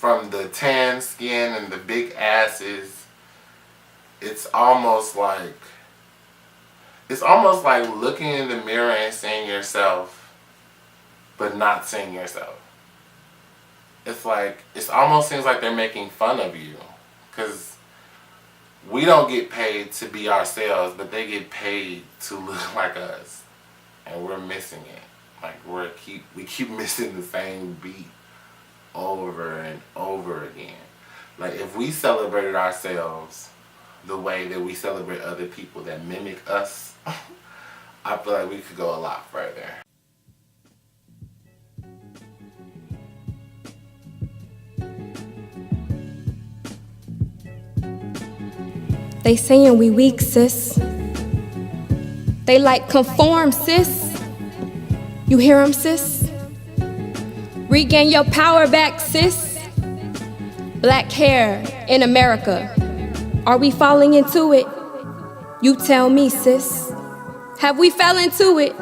from the tan skin and the big asses, it's almost like looking in the mirror and seeing yourself, but not seeing yourself. It's like, it almost seems like they're making fun of you, because we don't get paid to be ourselves, but they get paid to look like us, and we're missing it. Like we keep missing the same beat over and over again. Like if we celebrated ourselves the way that we celebrate other people that mimic us, I feel like we could go a lot further. They saying we weak, sis. They like conform, sis. You hear 'em, sis? Regain your power back, sis. Black hair in America. Are we falling into it? You tell me, sis. Have we fell into it?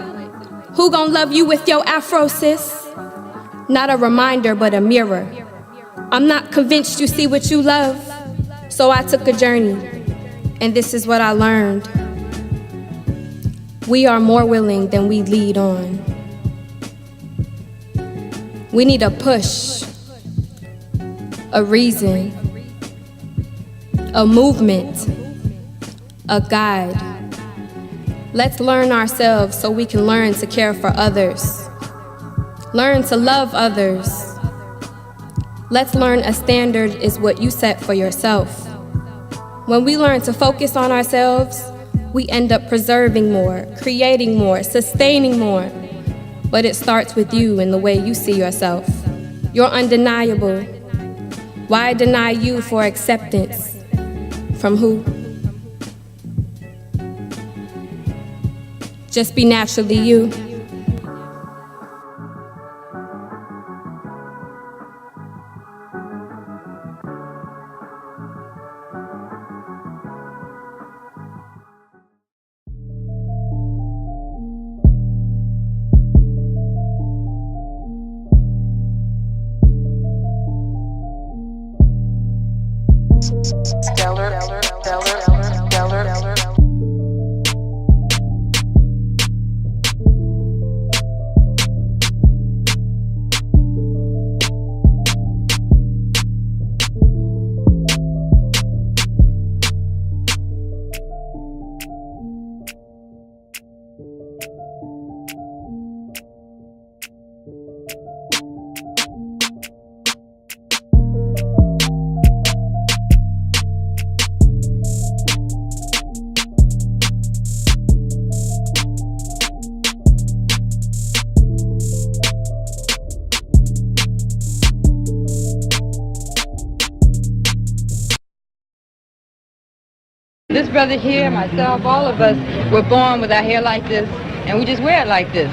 Who gon' love you with your afro, sis? Not a reminder, but a mirror. I'm not convinced you see what you love, so I took a journey, and this is what I learned. We are more willing than we lead on. We need a push, a reason, a movement, a guide. Let's learn ourselves so we can learn to care for others. Learn to love others. Let's learn a standard is what you set for yourself. When we learn to focus on ourselves, we end up preserving more, creating more, sustaining more. But it starts with you and the way you see yourself. You're undeniable. Why deny you for acceptance? From who? Just be naturally you. This brother here, myself, all of us were born with our hair like this, and we just wear it like this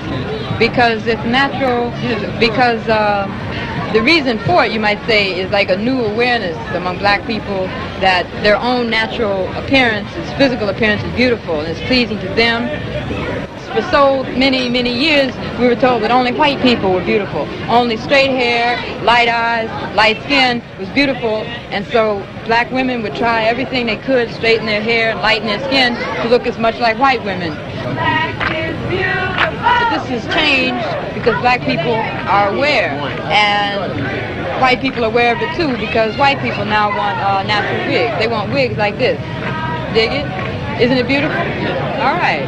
because it's natural, because the reason for it, you might say, is like a new awareness among black people that their own natural appearance, physical appearance is beautiful and it's pleasing to them. For so many years, we were told that only white people were beautiful. Only straight hair, light eyes, light skin was beautiful. And so black women would try everything they could, straighten their hair, lighten their skin to look as much like white women. But this has changed because black people are aware. And white people are aware of it too because white people now want natural wigs. They want wigs like this. Dig it? Isn't it beautiful? All right.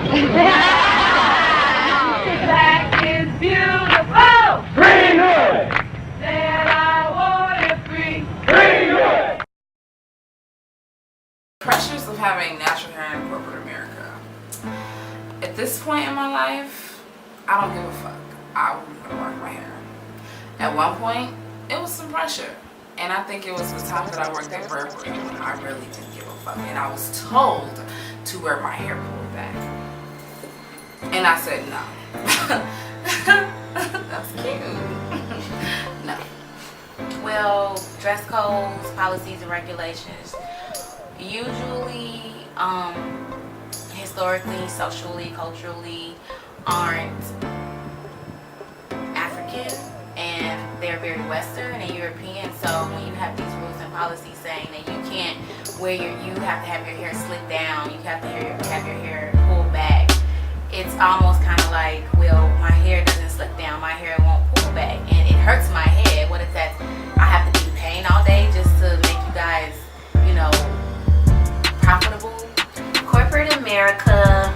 Black is beautiful. Green hood. Said I want it free. Green hood. Pressures of having natural hair in corporate America. At this point in my life, I don't give a fuck. I wouldn't want to rock my hair. At one point, it was some pressure. And I think it was the time that I worked at Burberry when I really didn't give a fuck. And I was told to wear my hair pulled back. And I said no. That's cute. No. Well, dress codes, policies, and regulations usually, historically, socially, culturally, aren't African, and and they're very Western and European. So when you have these rules and policies saying that you can't wear you have to have your hair slicked down, you have to have your hair pulled back, it's almost kind of like, well, my hair doesn't slick down, my hair won't pull back, and it hurts my head. What is that? I have to be in pain all day just to make you guys, you know, profitable. Corporate America,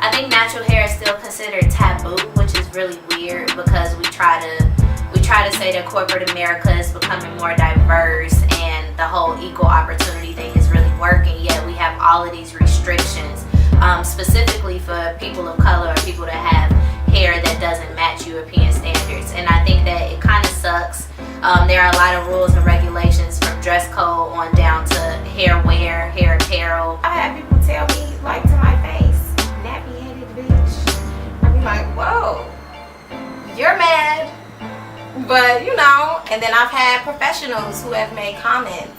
I think natural hair is still considered taboo, which is really weird because we try to say that corporate America is becoming more diverse and the whole equal opportunity thing is really working, yet we have all of these restrictions, specifically for people of color or people that have hair that doesn't match European standards. And I think that it kind of sucks. There are a lot of rules and regulations from dress code on down to hair wear, hair apparel. I had people tell me, like, to my face, nappy-headed bitch. I be like, whoa, you're mad. But, you know, and then I've had professionals who have made comments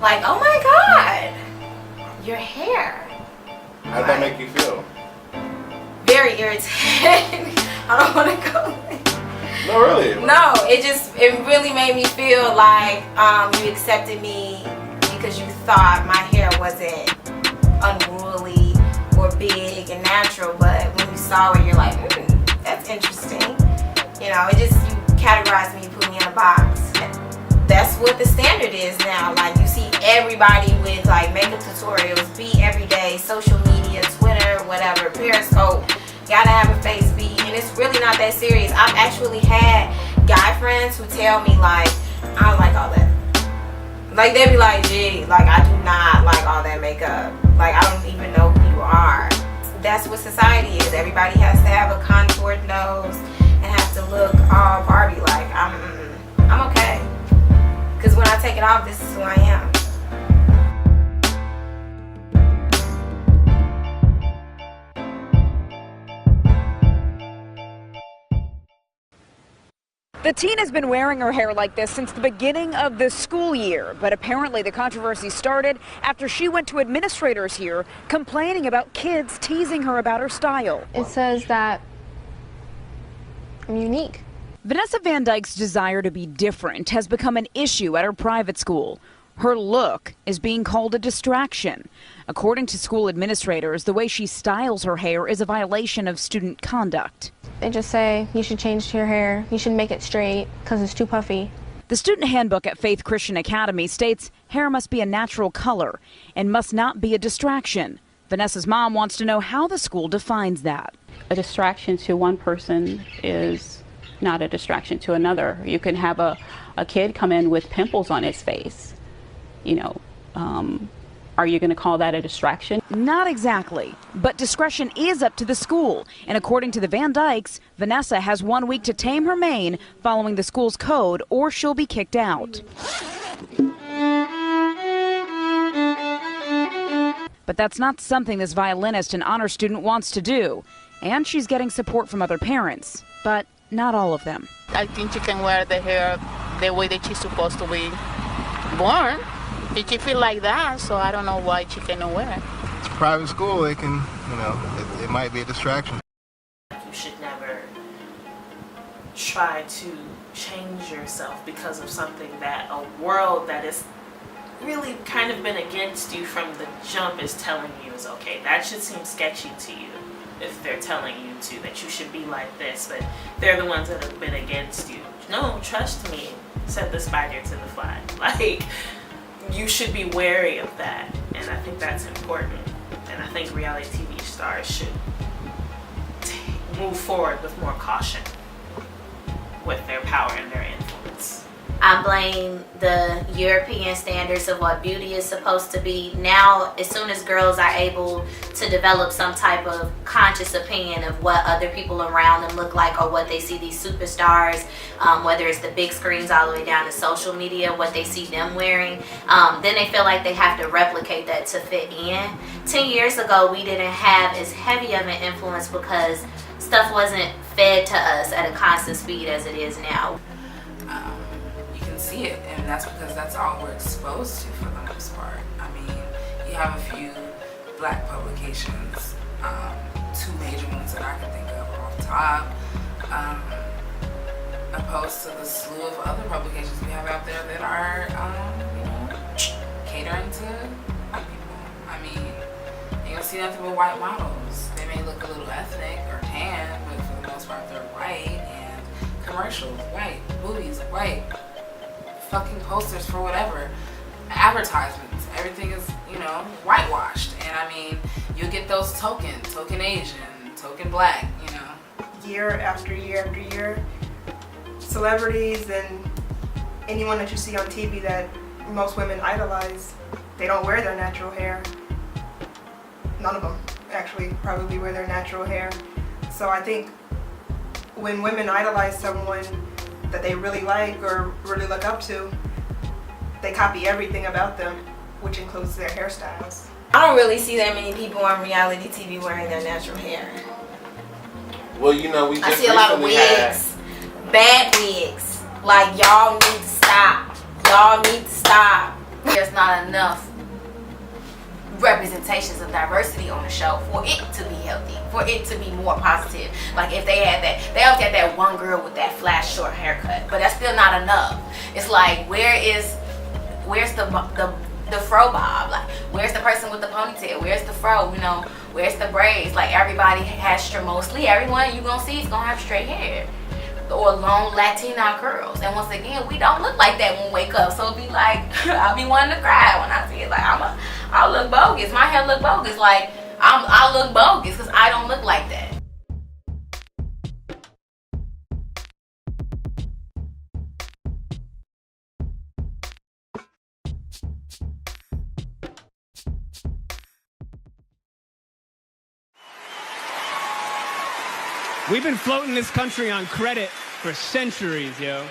like, oh my God, your hair. How'd that make you feel? Very irritating. I don't want to go there. No, really? No, it really made me feel like you accepted me because you thought my hair wasn't unruly or big and natural, but when you saw it, you're like, that's interesting. You know, you categorized me, you put me in a box. That's what the standard is now. Like, you see everybody with like makeup tutorials, beat every day, social media, Twitter, whatever, Periscope, gotta have a face beat, and it's really not that serious. I've actually had guy friends who tell me like, I don't like all that. Like, they'd be like, gee, like, I do not like all that makeup. Like, I don't even know who you are. That's what society is. Everybody has to have a contoured nose and have to look all Barbie like. I'm okay. Because when I take it off, this is who I am. The teen has been wearing her hair like this since the beginning of the school year, but apparently the controversy started after she went to administrators here complaining about kids teasing her about her style. It says that I'm unique. Vanessa Van Dyke's desire to be different has become an issue at her private school. Her look is being called a distraction. According to school administrators, the way she styles her hair is a violation of student conduct. They just say you should change your hair, you should make it straight because it's too puffy. The student handbook at Faith Christian Academy states hair must be a natural color and must not be a distraction. Vanessa's mom wants to know how the school defines that. A distraction to one person is not a distraction to another. You can have a kid come in with pimples on his face. You know, are you going to call that a distraction? Not exactly, but discretion is up to the school. And according to the Van Dykes, Vanessa has 1 week to tame her mane following the school's code, or she'll be kicked out. But that's not something this violinist and honor student wants to do. And she's getting support from other parents, but not all of them. I think she can wear the hair the way that she's supposed to be born. Did she feel like that? So I don't know why she cannot wear it. It's a private school. They can, you know, it might be a distraction. You should never try to change yourself because of something that a world that is really kind of been against you from the jump is telling you is okay. That should seem sketchy to you if they're telling you that you should be like this, but they're the ones that have been against you. No, trust me, said the spider to the fly. Like, you should be wary of that, and I think that's important. And I think reality TV stars should move forward with more caution with their power and their influence. I blame the European standards of what beauty is supposed to be. Now, as soon as girls are able to develop some type of conscious opinion of what other people around them look like or what they see these superstars, whether it's the big screens all the way down to social media, what they see them wearing, then they feel like they have to replicate that to fit in. 10 years ago, we didn't have as heavy of an influence because stuff wasn't fed to us at a constant speed as it is now. See it, and that's because that's all we're exposed to for the most part. I mean, you have a few black publications, 2 major ones that I can think of off the top. opposed to the slew of other publications we have out there that are, catering to white people. I mean, you don't see nothing but white models. They may look a little ethnic or tan, but for the most part, they're white. And commercials, white. Movies, white. Fucking posters for whatever. Advertisements. Everything is, whitewashed. And I mean, you get those token Asian, token black, Year after year after year, celebrities and anyone that you see on TV that most women idolize, they don't wear their natural hair. None of them actually probably wear their natural hair. So I think when women idolize someone that they really like or really look up to, they copy everything about them, which includes their hairstyles. I don't really see that many people on reality TV wearing their natural hair. Well, we just I see a lot of wigs, bad wigs. Like, y'all need to stop. Y'all need to stop. There's not enough representations of diversity on the show for it to be healthy, for it to be more positive. Like, if they had that, they always had that one girl with that flash short haircut, but that's still not enough. It's like, where's the fro bob? Like, where's the person with the ponytail? Where's the fro? Where's the braids? Like, everybody has mostly everyone you gonna see is gonna have straight hair or long Latina curls. And once again, we don't look like that when we wake up. So it'll be like, I'll be wanting to cry when I see it. Like, I'll look bogus. My hair look bogus. Like, I'll look bogus because I don't look like that. We've been floating this country on credit for centuries, yo.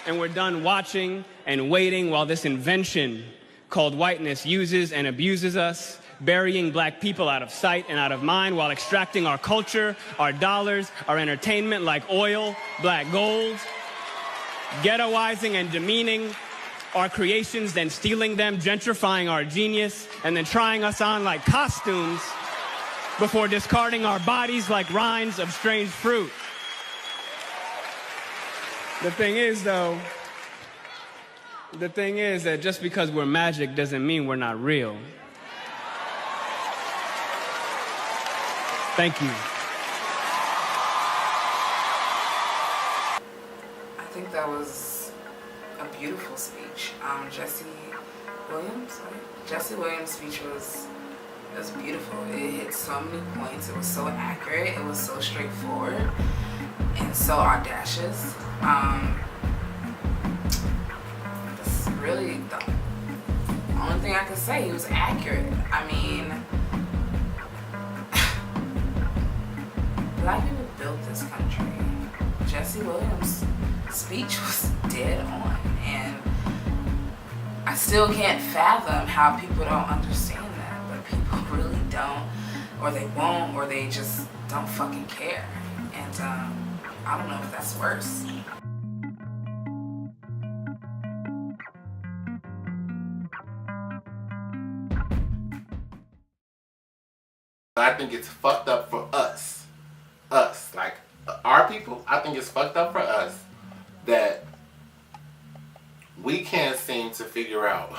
And we're done watching and waiting while this invention called whiteness uses and abuses us, burying black people out of sight and out of mind while extracting our culture, our dollars, our entertainment like oil, black gold, ghettoizing and demeaning our creations, then stealing them, gentrifying our genius, and then trying us on like costumes before discarding our bodies like rinds of strange fruit. The thing is that just because we're magic doesn't mean we're not real. Thank you. I think that was a beautiful speech. Jesse Williams' speech was beautiful. It hit so many points. It was so accurate. It was so straightforward and so audacious. That's really the only thing I could say. He was accurate. I mean, black people built this country. Jesse Williams' speech was dead on, and I still can't fathom how people don't understand that, but people really don't, or they won't, or they just don't fucking care. And I don't know if that's worse. I think it's fucked up for us, like our people. I think it's fucked up for us that we can't seem to figure out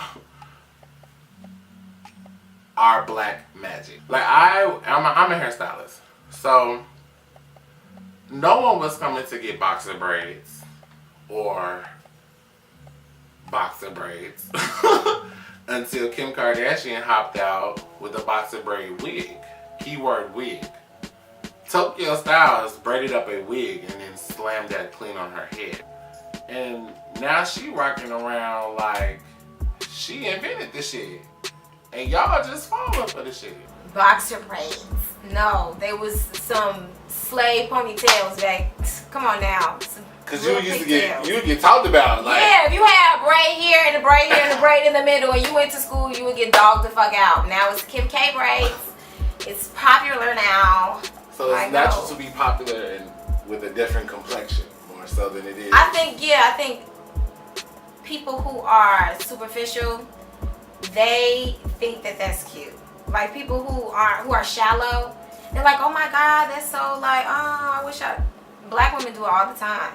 our black magic. Like I'm a hairstylist, so no one was coming to get boxer braids or boxer braids until Kim Kardashian hopped out with a boxer braid wig. Keyword wig. Tokyo Styles braided up a wig and then slammed that clean on her head. And now she rocking around like she invented this shit. And y'all just falling for the shit. Boxer braids. No, there was some slave ponytails back. Come on now. Cause you would get talked about. Like, yeah, if you had a braid here and a braid here and a braid in the middle and you went to school, you would get dogged the fuck out. Now it's Kim K braids. It's popular now. So it's natural to be popular and with a different complexion more so than it is. I think people who are superficial, they think that that's cute. Like people who are shallow, they're like, oh my God, that's so like, oh, I wish black women do it all the time.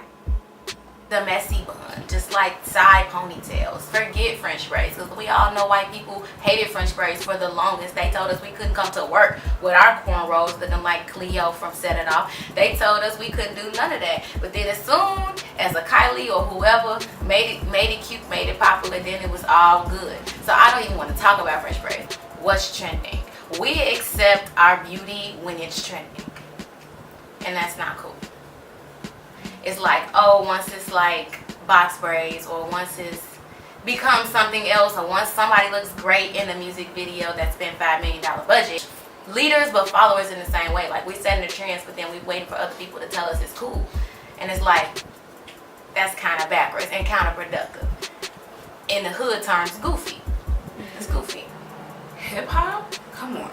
the messy bun, just like side ponytails. Forget French braids, because we all know white people hated French braids for the longest. They told us we couldn't come to work with our cornrows looking like Cleo from Set It Off. They told us we couldn't do none of that. But then as soon as a Kylie or whoever made it cute, made it popular, then it was all good. So I don't even want to talk about French braids. What's trending? We accept our beauty when it's trending, and that's not cool. It's like, oh, once it's like box braids, or once it's become something else, or once somebody looks great in a music video that spent $5 million budget. Leaders but followers in the same way. Like, we setting the trends, but then we waiting for other people to tell us it's cool. And it's like, that's kind of backwards and counterproductive. In the hood terms, goofy. It's goofy. Hip hop? Come on.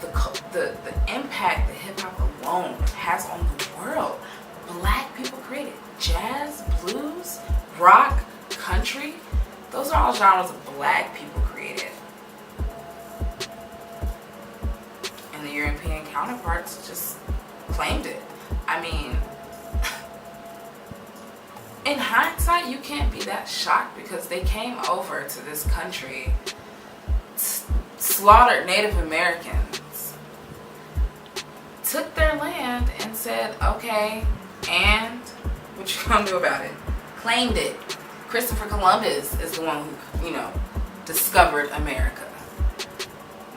The impact that hip hop alone has on the world. Black people created jazz, blues, rock, country. Those are all genres of black people created. And the European counterparts just claimed it. I mean, in hindsight, you can't be that shocked, because they came over to this country, slaughtered Native Americans, took their land and said, okay, and what you gonna do about it? Claimed it. Christopher Columbus is the one who, discovered America.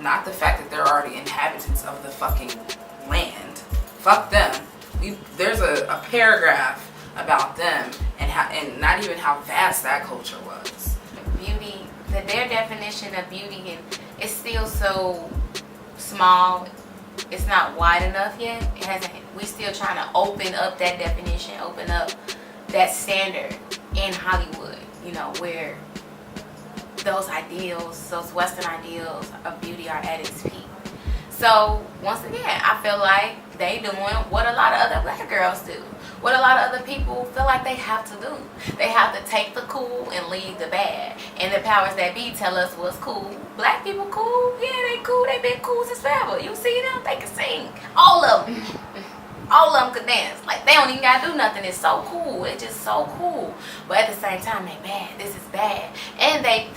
Not the fact that they're already inhabitants of the fucking land. Fuck them. There's a paragraph about them and not even how vast that culture was. Beauty, their definition of beauty is still so small. It's not wide enough yet. It hasn't. We still trying to open up that definition, open up that standard in Hollywood. Where those ideals, those Western ideals of beauty are at its peak. So once again, I feel like they doing what a lot of other black girls do, what a lot of other people feel like they have to do. They have to take the cool and leave the bad. And the powers that be tell us what's cool. Black people cool? Yeah, they cool. They been cool since forever. You see them? They can sing. All of them. All of them could dance. Like, they don't even gotta do nothing. It's so cool. It's just so cool. But at the same time, they bad. This is bad. And they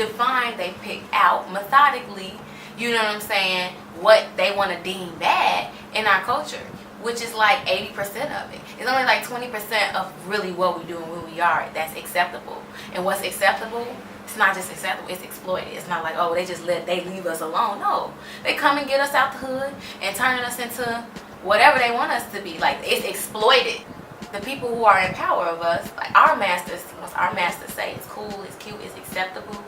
pick out methodically, you know what I'm saying, what they want to deem bad in our culture, which is like 80% of it. It's only like 20% of really what we do and who we are that's acceptable. And what's acceptable, it's not just acceptable, it's exploited. It's not like, oh, they leave us alone. No. They come and get us out the hood and turn us into whatever they want us to be. Like, it's exploited. The people who are in power of us, like our masters, once our masters say it's cool, it's cute, it's acceptable,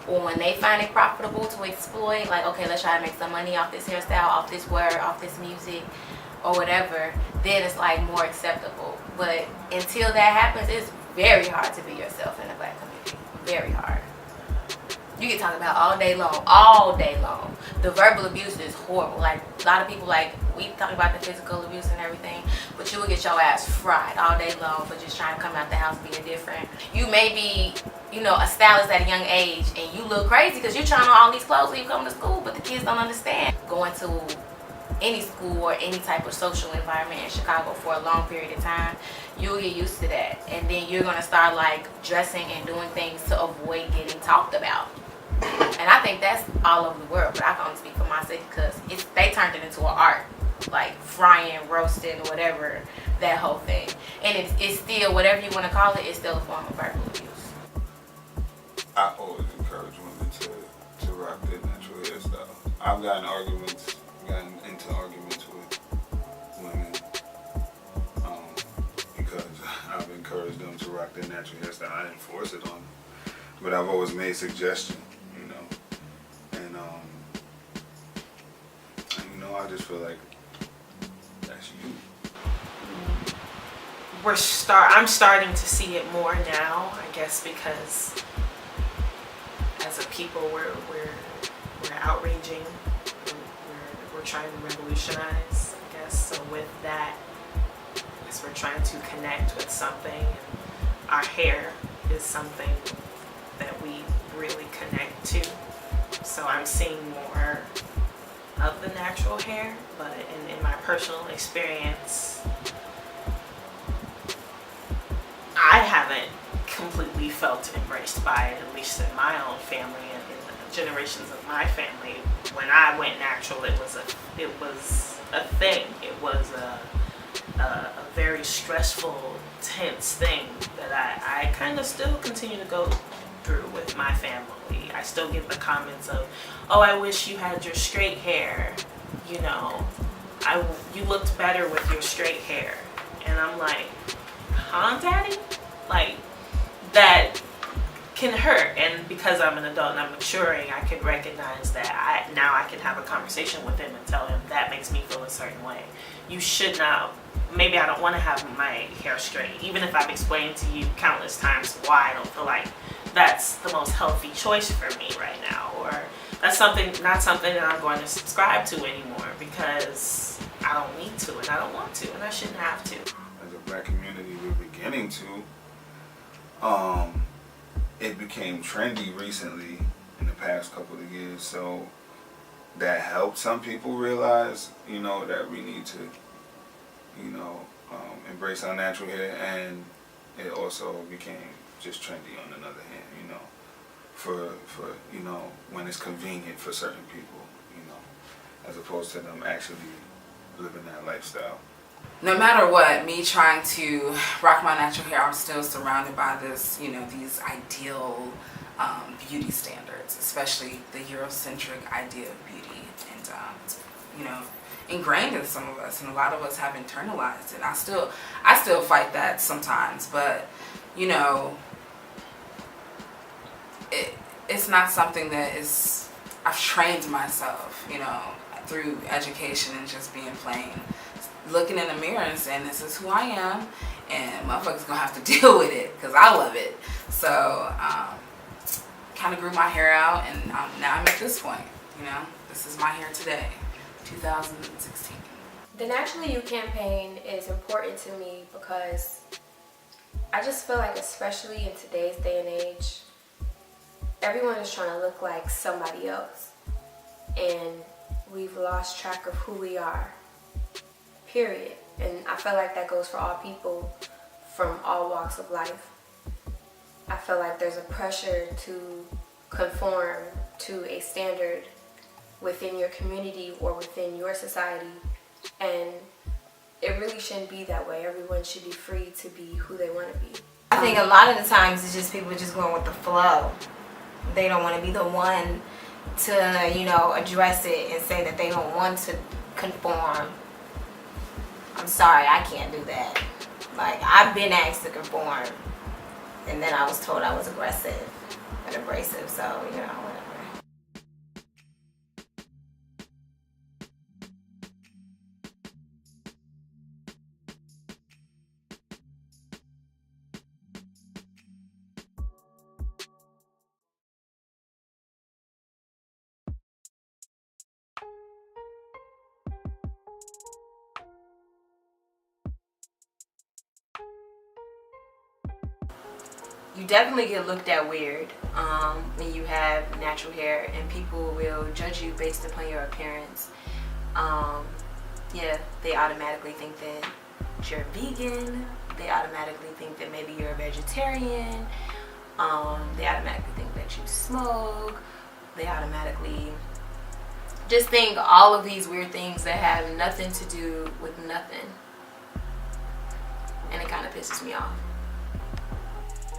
or when they find it profitable to exploit, like, okay, let's try to make some money off this hairstyle, off this word, off this music, or whatever, then it's like more acceptable. But until that happens, it's very hard to be yourself in the black community. Very hard. You can talk about all day long. The verbal abuse is horrible. Like, a lot of people, like, we talk about the physical abuse and everything, but you will get your ass fried all day long for just trying to come out the house being different. You may be, a stylist at a young age, and you look crazy because you're trying on all these clothes when you come to school, but the kids don't understand. Going to any school or any type of social environment in Chicago for a long period of time, you'll get used to that. And then you're going to start, like, dressing and doing things to avoid getting talked about. And I think that's all over the world, but I can only speak for my city because they turned it into an art, like frying, roasting, whatever, that whole thing. And it's still, whatever you want to call it, it's still a form of verbal abuse. I always encourage women to rock their natural hairstyle. I've gotten into arguments with women because I've encouraged them to rock their natural hairstyle. I didn't force it on them, but I've always made suggestions. I just feel like that's you. I'm starting to see it more now, I guess, because as a people we're outraging, we're trying to revolutionize, I guess. So with that, I guess we're trying to connect with something, and our hair is something that we really connect to. So I'm seeing more of the natural hair, but in my personal experience, I have haven't completely felt embraced by it, at least in my own family and in the generations of my family. When I went natural, it was a thing. It was a very stressful, tense thing that I kind of still continue to go through with my family. I still get the comments of, oh, I wish you had your straight hair, you know, you looked better with your straight hair. And I'm like, huh, Daddy? Like, that can hurt. And because I'm an adult and I'm maturing, I can recognize that now I can have a conversation with him and tell him that makes me feel a certain way. You should not, maybe I don't want to have my hair straight, even if I've explained to you countless times why I don't feel like that's the most healthy choice for me right now, or that's not something that I'm going to subscribe to anymore because I don't need to and I don't want to and I shouldn't have to. As a black community, we're beginning to. It became trendy recently in the past couple of years, so that helped some people realize, you know, that we need to, you know, embrace our natural hair, and it also became just trendy on another hand, you know, for you know, when it's convenient for certain people, you know, as opposed to them actually living that lifestyle. No matter what, me trying to rock my natural hair, I'm still surrounded by this, you know, these ideal beauty standards, especially the Eurocentric idea of beauty, and you know, ingrained in some of us, and a lot of us have internalized it. I still fight that sometimes, but you know, it's not something that is, I've trained myself, you know, through education and just being plain, looking in the mirror and saying, this is who I am, and motherfuckers gonna have to deal with it, because I love it. So, kind of grew my hair out, and now I'm at this point, you know, this is my hair today, 2016. The Naturally You campaign is important to me because I just feel like, especially in today's day and age, everyone is trying to look like somebody else, and we've lost track of who we are, period. And I feel like that goes for all people from all walks of life. I feel like there's a pressure to conform to a standard within your community or within your society, and it really shouldn't be that way. Everyone should be free to be who they want to be. I think a lot of the times it's just people just going with the flow. They don't want to be the one to, you know, address it and say that they don't want to conform. I'm sorry, I can't do that. Like, I've been asked to conform, and then I was told I was aggressive and abrasive, so, you know, whatever. You definitely get looked at weird when you have natural hair, and people will judge you based upon your appearance. Yeah, they automatically think that you're vegan. They automatically think that maybe you're a vegetarian. They automatically think that you smoke. They automatically just think all of these weird things that have nothing to do with nothing. And it kind of pisses me off.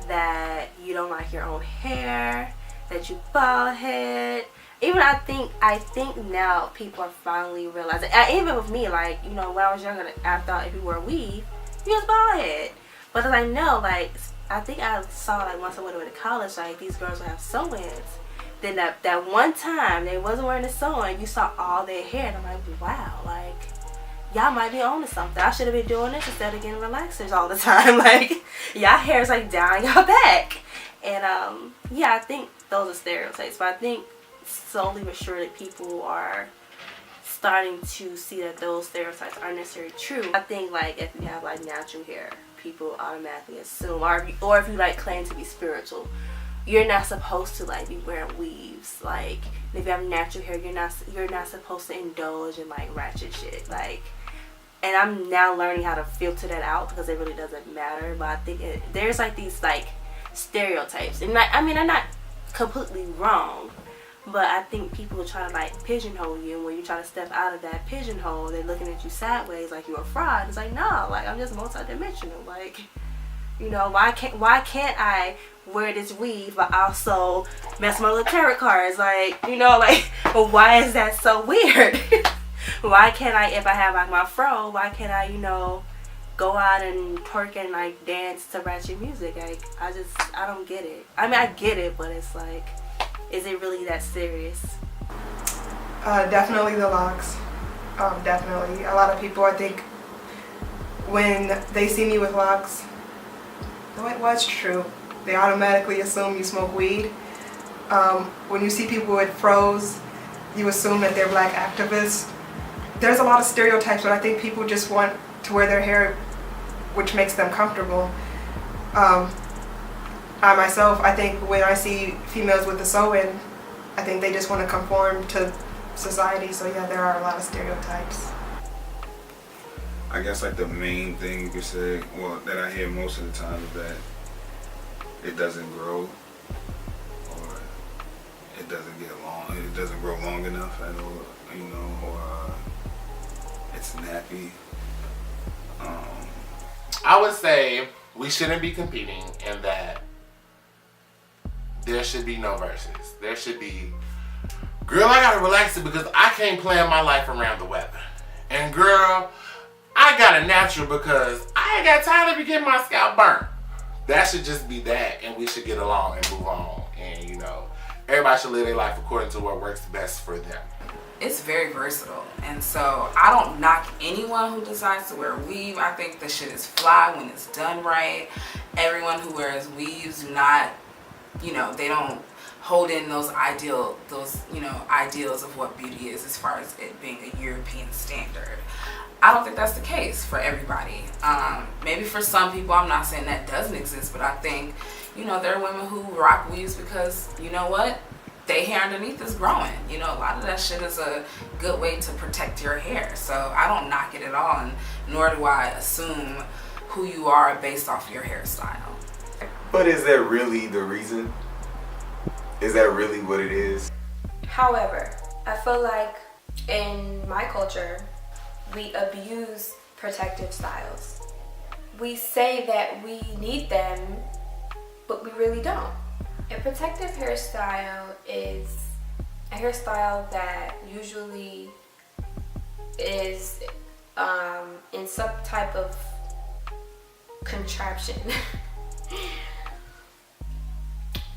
That you don't like your own hair, that you bald head. Even I think now people are finally realizing, even with me, like, you know, when I was younger, I thought if you wore a weave, you was bald head. But as I know, like, I think I saw, like, once I went to college, like, these girls would have sew-ins. Then that one time they wasn't wearing the sew-in, you saw all their hair, and I'm like, wow, like, y'all might be on to something. I should have been doing this instead of getting relaxers all the time. Like, y'all hair's like down y'all back. And yeah, I think those are stereotypes. But I think slowly but surely people are starting to see that those stereotypes aren't necessarily true. I think, like, if you have like natural hair, people automatically assume, or if you like claim to be spiritual, you're not supposed to like be wearing weaves. Like, if you have natural hair, you're not supposed to indulge in like ratchet shit. Like, and I'm now learning how to filter that out because it really doesn't matter. But I think there's like these like stereotypes, and like, I mean, I'm not completely wrong, but I think people try to like pigeonhole you, and when you try to step out of that pigeonhole, they're looking at you sideways like you're a fraud. It's like, no, like I'm just multidimensional. Like, you know, why can't I wear this weave but also mess my little tarot cards? Like, you know, like, well, why is that so weird? Why can't I, if I have like my fro, why can't I, you know, go out and twerk and like dance to ratchet music? Like, I don't get it. I mean, I get it, but it's like, is it really that serious? Definitely the locks. Definitely. A lot of people, I think, when they see me with locks, well, it's true, they automatically assume you smoke weed. When you see people with fros, you assume that they're black activists. There's a lot of stereotypes, but I think people just want to wear their hair which makes them comfortable. I myself, I think when I see females with the sew-in, I think they just want to conform to society. So yeah, there are a lot of stereotypes. I guess like the main thing you could say, well, that I hear most of the time is that it doesn't grow, or it doesn't grow long enough at all, you know, or it's nappy. I would say we shouldn't be competing in that there should be no verses. There should be, girl, I gotta relax it because I can't plan my life around the weather. And girl, I got a natural because I ain't got time to be getting my scalp burnt. That should just be that, and we should get along and move on. And you know, everybody should live their life according to what works best for them. It's very versatile, and so I don't knock anyone who decides to wear weave. I think the shit is fly when it's done right. Everyone who wears weaves do not, you know, they don't hold in those ideals of what beauty is as far as it being a European standard. I don't think that's the case for everybody. Maybe for some people, I'm not saying that doesn't exist, but I think, you know, there are women who rock weaves because, you know what? Their hair underneath is growing. You know, a lot of that shit is a good way to protect your hair. So I don't knock it at all, and nor do I assume who you are based off your hairstyle. But is that really the reason? Is that really what it is? However, I feel like in my culture, we abuse protective styles. We say that we need them, but we really don't. A protective hairstyle is a hairstyle that usually is in some type of contraption.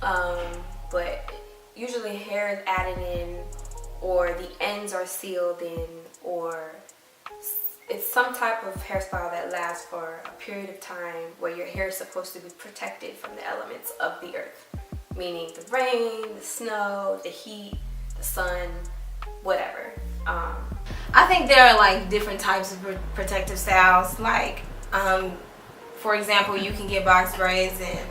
But usually hair is added in, or the ends are sealed in, or it's some type of hairstyle that lasts for a period of time where your hair is supposed to be protected from the elements of the earth. Meaning the rain, the snow, the heat, the sun, whatever. I think there are like different types of protective styles. Like, for example, you can get box braids and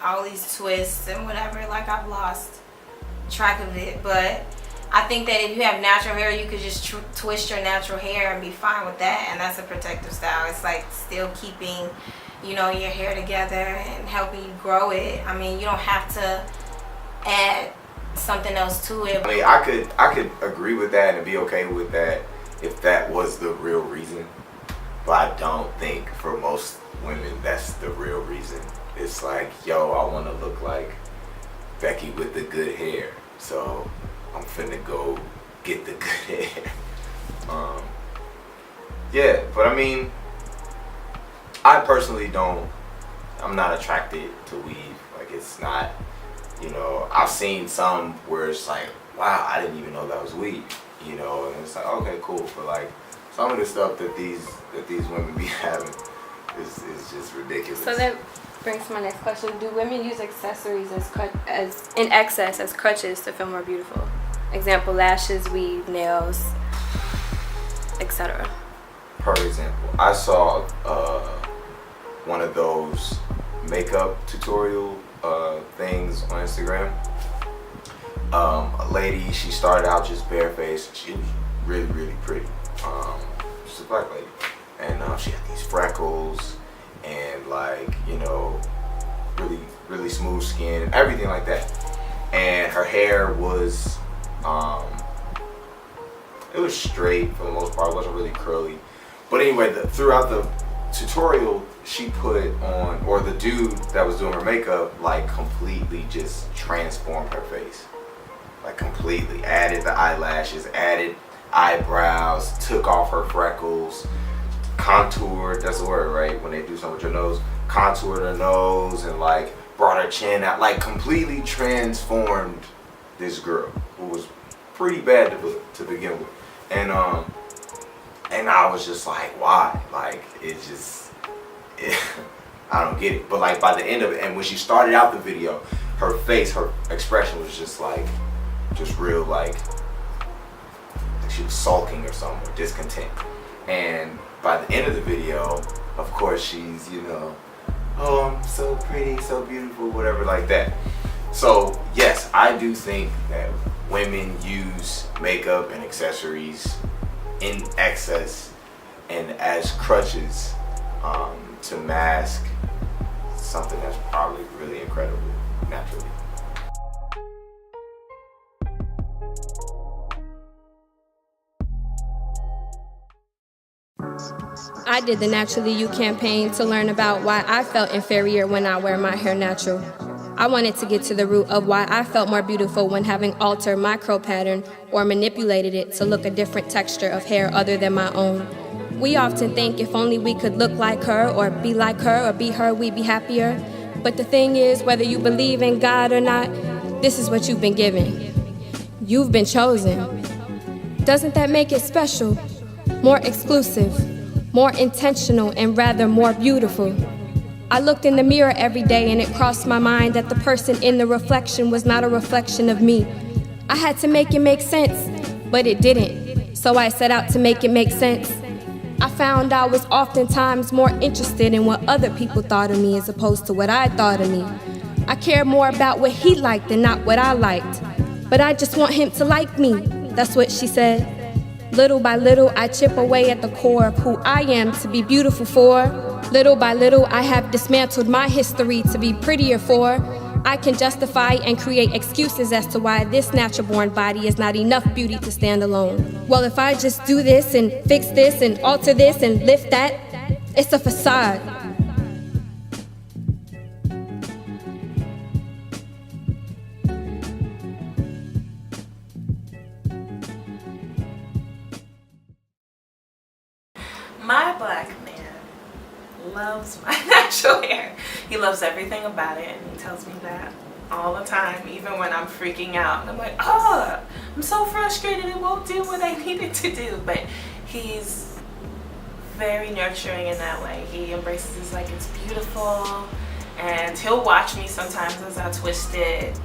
all these twists and whatever. Like, I've lost track of it, but I think that if you have natural hair, you could just twist your natural hair and be fine with that, and that's a protective style. It's like still keeping, you know, your hair together and helping you grow it. I mean, you don't have to add something else to it. I mean, I could agree with that and be okay with that if that was the real reason. But I don't think for most women that's the real reason. It's like, yo, I want to look like Becky with the good hair, so I'm finna go get the good hair. Yeah, but I mean, I personally I'm not attracted to weave. Like, it's not, you know, I've seen some where it's like, wow, I didn't even know that was weave, you know, and it's like, okay, cool. But like, some of the stuff that these women be having is just ridiculous. So that brings to my next question. Do women use accessories as in excess as crutches to feel more beautiful? Example, lashes, weave, nails, etc. For example, I saw one of those makeup tutorial things on Instagram. A lady, she started out just barefaced. She was really, really pretty. just a black lady, and she had these freckles and like, you know, really smooth skin and everything like that. And her hair was it was straight for the most part. It wasn't really curly. But anyway, throughout the tutorial, she put on, or the dude that was doing her makeup, like completely just transformed her face. Like completely added the eyelashes, added eyebrows, took off her freckles, contoured, that's the word, right? When they do something with your nose, contoured her nose and like brought her chin out, like completely transformed this girl who was pretty bad to begin with. And I was just like, why? Like, I don't get it. But like by the end of it, and when she started out the video, her face, her expression was just like, just real like she was sulking or something, or discontent. And by the end of the video, of course, she's, you know, oh, I'm so pretty, so beautiful, whatever like that. So yes, I do think that women use makeup and accessories in excess and as crutches to mask something that's probably really incredible naturally. I did the Naturally You campaign to learn about why I felt inferior when I wear my hair natural. I wanted to get to the root of why I felt more beautiful when having altered my curl pattern or manipulated it to look a different texture of hair other than my own. We often think if only we could look like her or be her, we'd be happier. But the thing is, whether you believe in God or not, this is what you've been given. You've been chosen. Doesn't that make it special? More exclusive, more intentional, and rather more beautiful. I looked in the mirror every day and it crossed my mind that the person in the reflection was not a reflection of me. I had to make it make sense, but it didn't. So I set out to make it make sense. I found I was oftentimes more interested in what other people thought of me as opposed to what I thought of me. I cared more about what he liked than not what I liked. But I just want him to like me. That's what she said. Little by little, I chip away at the core of who I am to be beautiful for. Little by little, I have dismantled my history to be prettier for. I can justify and create excuses as to why this natural-born body is not enough beauty to stand alone. Well, if I just do this and fix this and alter this and lift that, it's a facade. My black man loves my natural hair. He loves everything about it, and he tells me that all the time, even when I'm freaking out. I'm like, oh, I'm so frustrated, it won't do what I need it to do. But he's very nurturing in that way. He embraces it like it's beautiful, and he'll watch me sometimes as I twist it.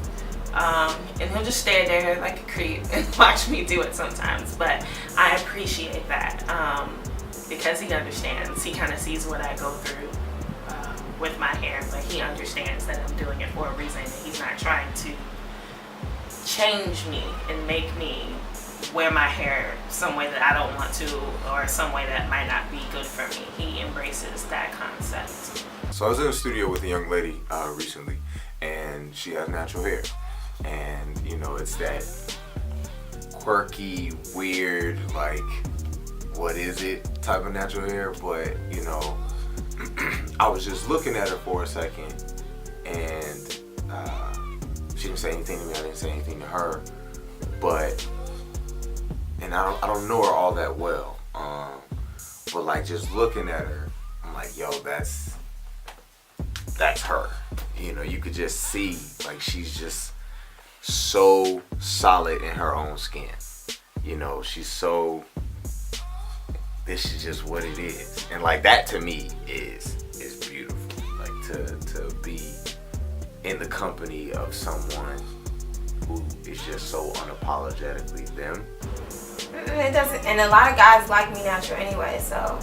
And he'll just stay there like a creep and watch me do it sometimes. But I appreciate that. Because he understands, he kind of sees what I go through with my hair, but he understands that I'm doing it for a reason, and he's not trying to change me and make me wear my hair some way that I don't want to, or some way that might not be good for me. He embraces that concept. So I was in the studio with a young lady recently, and she has natural hair, and you know, it's that quirky, weird, like, what is it type of natural hair. But you know, I was just looking at her for a second, and she didn't say anything to me, I didn't say anything to her, but and I don't know her all that well, but like just looking at her, I'm like, yo, that's her. You know, you could just see like she's just so solid in her own skin. You know, she's so, this is just what it is. And like that to me is beautiful. Like to be in the company of someone who is just so unapologetically them. It doesn't, and a lot of guys like me natural anyway, so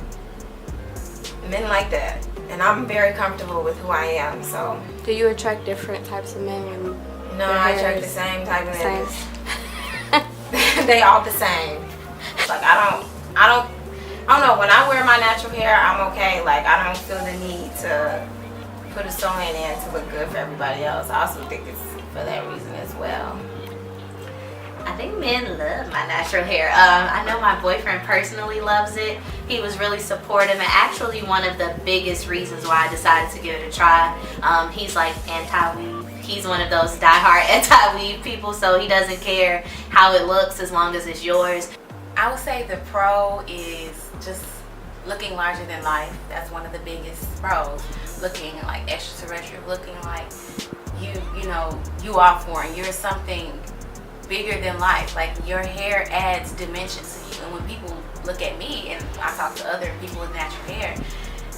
men like that. And I'm very comfortable with who I am, so. Do you attract different types of men when No, I attract the same type of men. They all the same. Like I don't I don't know, when I wear my natural hair, I'm okay. Like, I don't feel the need to put a sew-in in to look good for everybody else. I also think it's for that reason as well. I think men love my natural hair. I know my boyfriend personally loves it. He was really supportive, and actually one of the biggest reasons why I decided to give it a try. He's like anti-weave. He's one of those diehard anti-weave people, so he doesn't care how it looks as long as it's yours. I would say the pro is just looking larger than life. That's one of the biggest pros. Looking like extraterrestrial, looking like you are foreign. You're something bigger than life. Like, your hair adds dimension to you. And when people look at me, and I talk to other people with natural hair,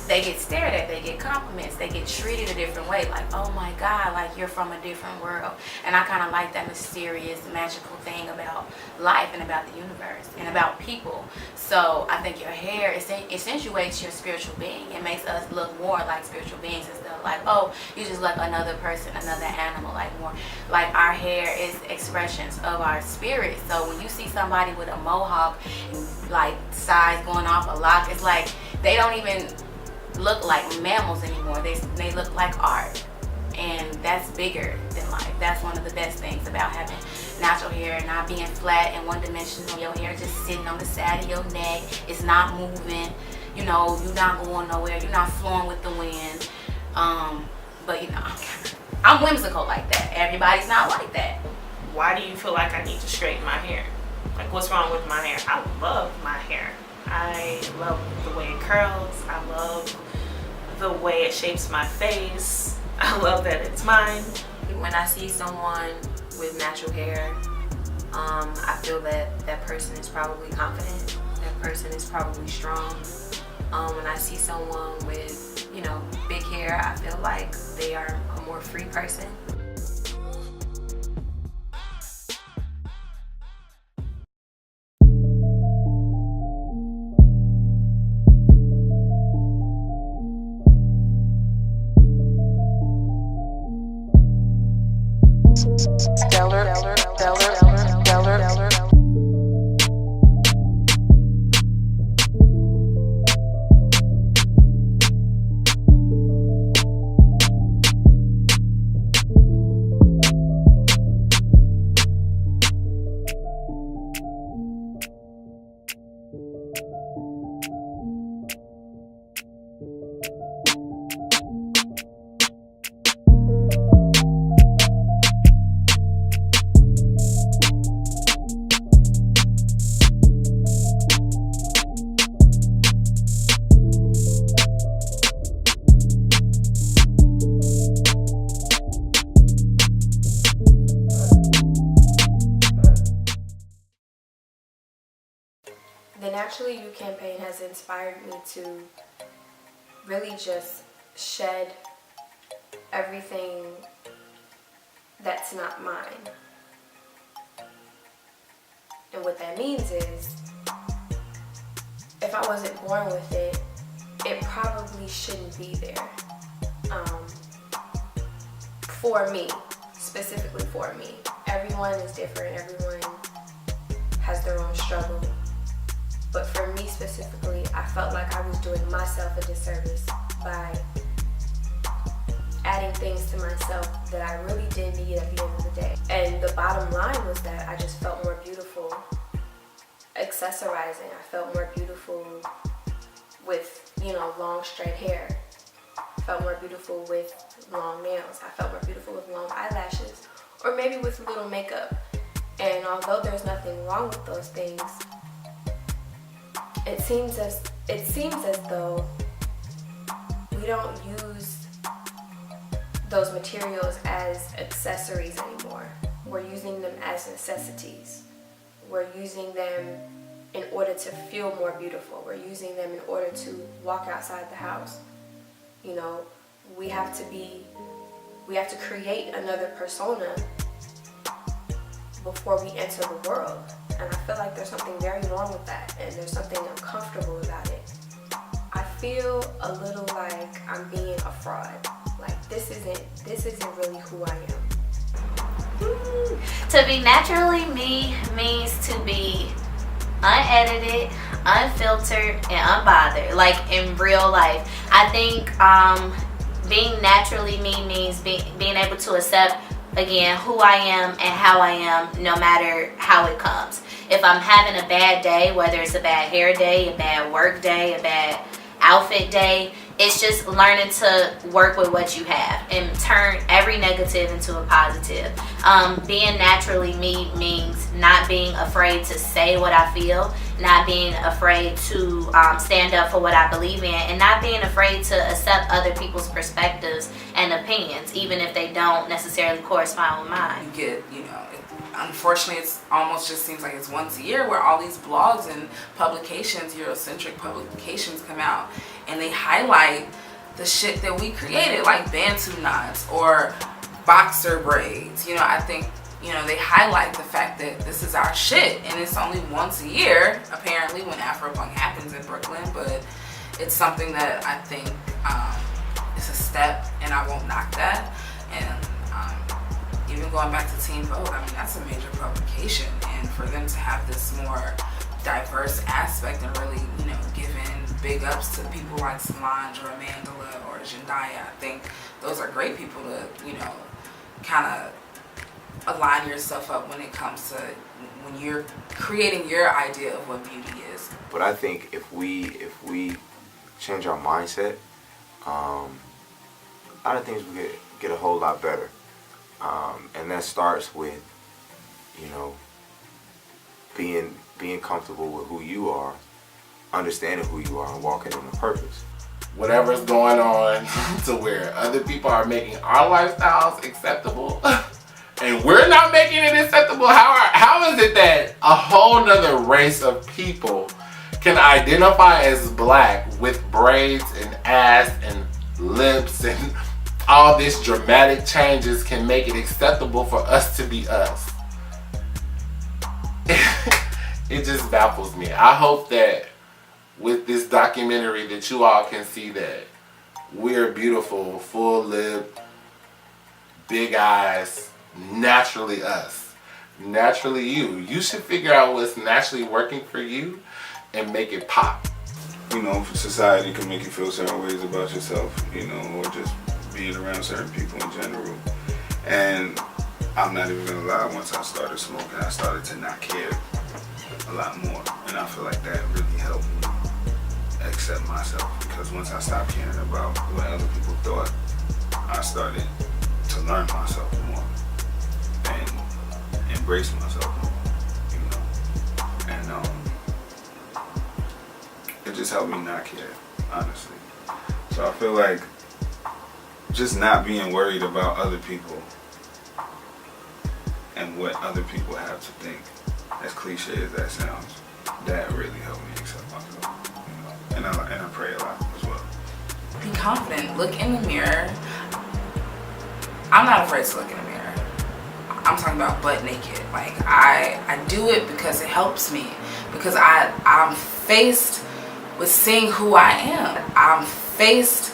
they get stared at, they get compliments, they get treated a different way. Like, oh my God, like you're from a different world. And I kind of like that mysterious, magical thing about life and about the universe and about people. So I think your hair accentuates your spiritual being. It makes us look more like spiritual beings instead of like, oh, you just like another person, another animal. Like, more like our hair is expressions of our spirit. So when you see somebody with a mohawk and like sides going off a lock, it's like they don't even look like mammals anymore. They look like art, and that's bigger than life. That's one of the best things about having natural hair, not being flat and one dimensional. Your hair just sitting on the side of your neck. It's not moving. You're not going nowhere. You're not flowing with the wind. But I'm whimsical like that. Everybody's not like that. Why do you feel like I need to straighten my hair? Like, what's wrong with my hair? I love my hair. I love the way it curls. I love the way it shapes my face. I love that it's mine. When I see someone with natural hair, I feel that that person is probably confident. That person is probably strong. When I see someone with, big hair, I feel like they are a more free person. The Naturally You campaign has inspired me to really just shed everything that's not mine. And what that means is, if I wasn't born with it, it probably shouldn't be there. For me, specifically for me. Everyone is different, everyone has their own struggle. But for me specifically, I felt like I was doing myself a disservice by adding things to myself that I really didn't need at the end of the day. And the bottom line was that I just felt more beautiful accessorizing. I felt more beautiful with, long straight hair. I felt more beautiful with long nails. I felt more beautiful with long eyelashes, or maybe with a little makeup. And although there's nothing wrong with those things, it seems as though we don't use those materials as accessories anymore. We're using them as necessities. We're using them in order to feel more beautiful. We're using them in order to walk outside the house. We have to create another persona before we enter the world. And I feel like there's something very wrong with that, and there's something uncomfortable about it. I feel a little like I'm being a fraud. Like, this isn't really who I am. To be naturally me means to be unedited, unfiltered, and unbothered, like in real life. I think being naturally me means being able to accept, again, who I am and how I am, no matter how it comes. If I'm having a bad day, whether it's a bad hair day, a bad work day, a bad outfit day, it's just learning to work with what you have and turn every negative into a positive. Being naturally me means not being afraid to say what I feel, not being afraid to stand up for what I believe in, and not being afraid to accept other people's perspectives and opinions, even if they don't necessarily correspond with mine. You get, unfortunately, it's almost just seems like it's once a year where all these blogs and publications, Eurocentric publications, come out and they highlight the shit that we created, like Bantu knots or boxer braids. I think, they highlight the fact that this is our shit, and it's only once a year, apparently, when Afropunk happens in Brooklyn, but it's something that I think is a step, and I won't knock that. And even going back to Teen Vogue, that's a major publication, and for them to have this more diverse aspect and really, giving big ups to people like Solange or Amandla or Zendaya, I think those are great people to, kind of align yourself up when it comes to when you're creating your idea of what beauty is. But I think if we change our mindset, a lot of things will get a whole lot better. And that starts with, being comfortable with who you are, understanding who you are, and walking in the purpose. Whatever's going on to where other people are making our lifestyles acceptable and we're not making it acceptable, how is it that a whole nother race of people can identify as black with braids and ass and lips and all this dramatic changes can make it acceptable for us to be us? It just baffles me. I hope that with this documentary that you all can see that we're beautiful, full lip, big eyes, naturally us, naturally you. You should figure out what's naturally working for you and make it pop. Society can make you feel certain ways about yourself, or just being around certain people in general. And I'm not even gonna lie, once I started smoking, I started to not care a lot more. And I feel like that really helped me accept myself, because once I stopped caring about what other people thought, I started to learn myself more and embrace myself more, and it just helped me not care, honestly. So I feel like just not being worried about other people and what other people have to think, as cliche as that sounds, that really helped me accept myself. And I pray a lot as well. Be confident. Look in the mirror. I'm not afraid to look in the mirror. I'm talking about butt naked. Like, I do it because it helps me. Because I'm faced with seeing who I am. I'm faced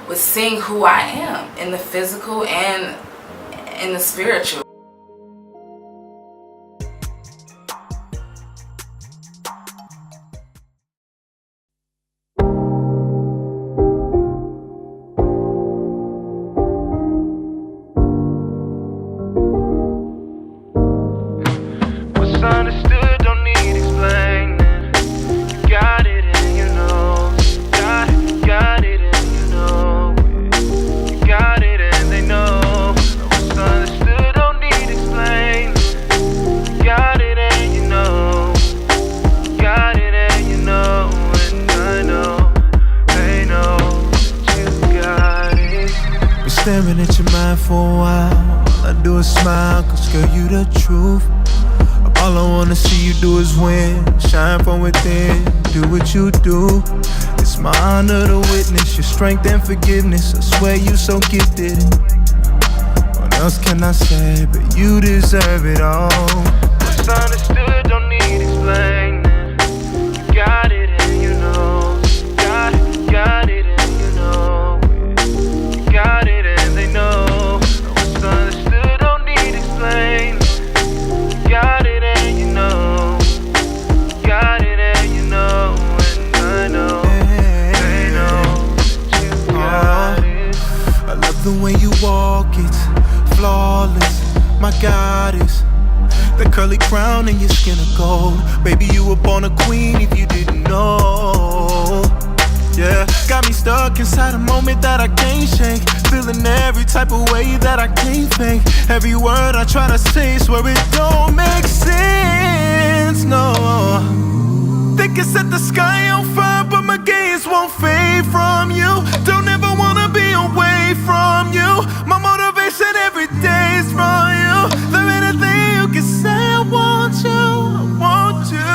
with seeing who I am in the physical and in the spiritual. Understood, don't need explaining. Got it and you know. Got it and you know. You got it and they know. What's understood, don't need explaining. Got it and you know. Got it and you know. And I know, they know that you got it. Been staring at your mind for a while. All I do is smile, cause girl, you the truth. All I wanna see you do is win, shine from within, do what you do. It's my honor to witness your strength and forgiveness. I swear you so gifted. What else can I say, but you deserve it all. What's understood, don't need explaining. You got it and you know. Got it and you know. You got it and they know. What's understood, don't need explaining. Got it and you know. Got it. my goddess. The curly crown and your skin of gold. Baby, you were born a queen if you didn't know. Yeah, got me stuck inside a moment that I can't shake. Feeling every type of way that I can't fake. Every word I try to say, swear it don't make sense, no. They can set the sky on fire, but my gaze won't fade from you. Don't ever wanna be away from you. My motivation every day is from you. There ain't a thing you can say, I want you, I want you.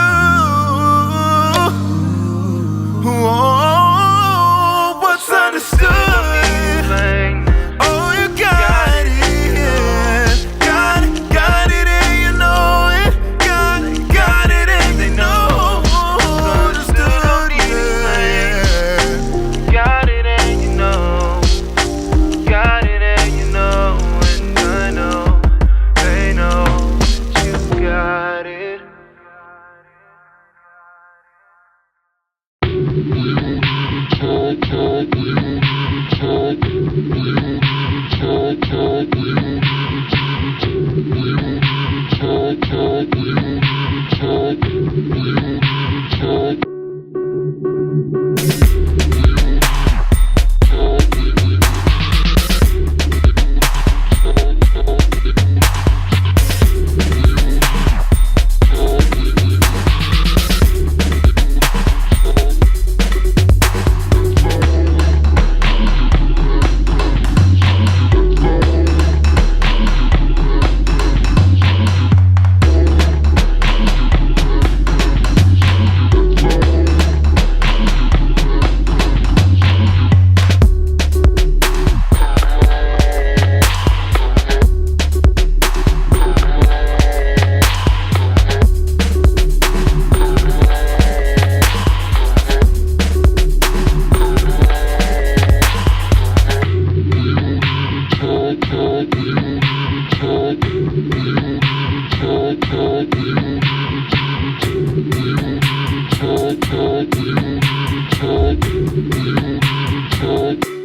Oh, what's understood? Oh, you got it, got it, got it, and you know it. Got it, and they know. Understood, yeah. Got it and you know. Got it and you know. And I know, they know that you got it. Talk.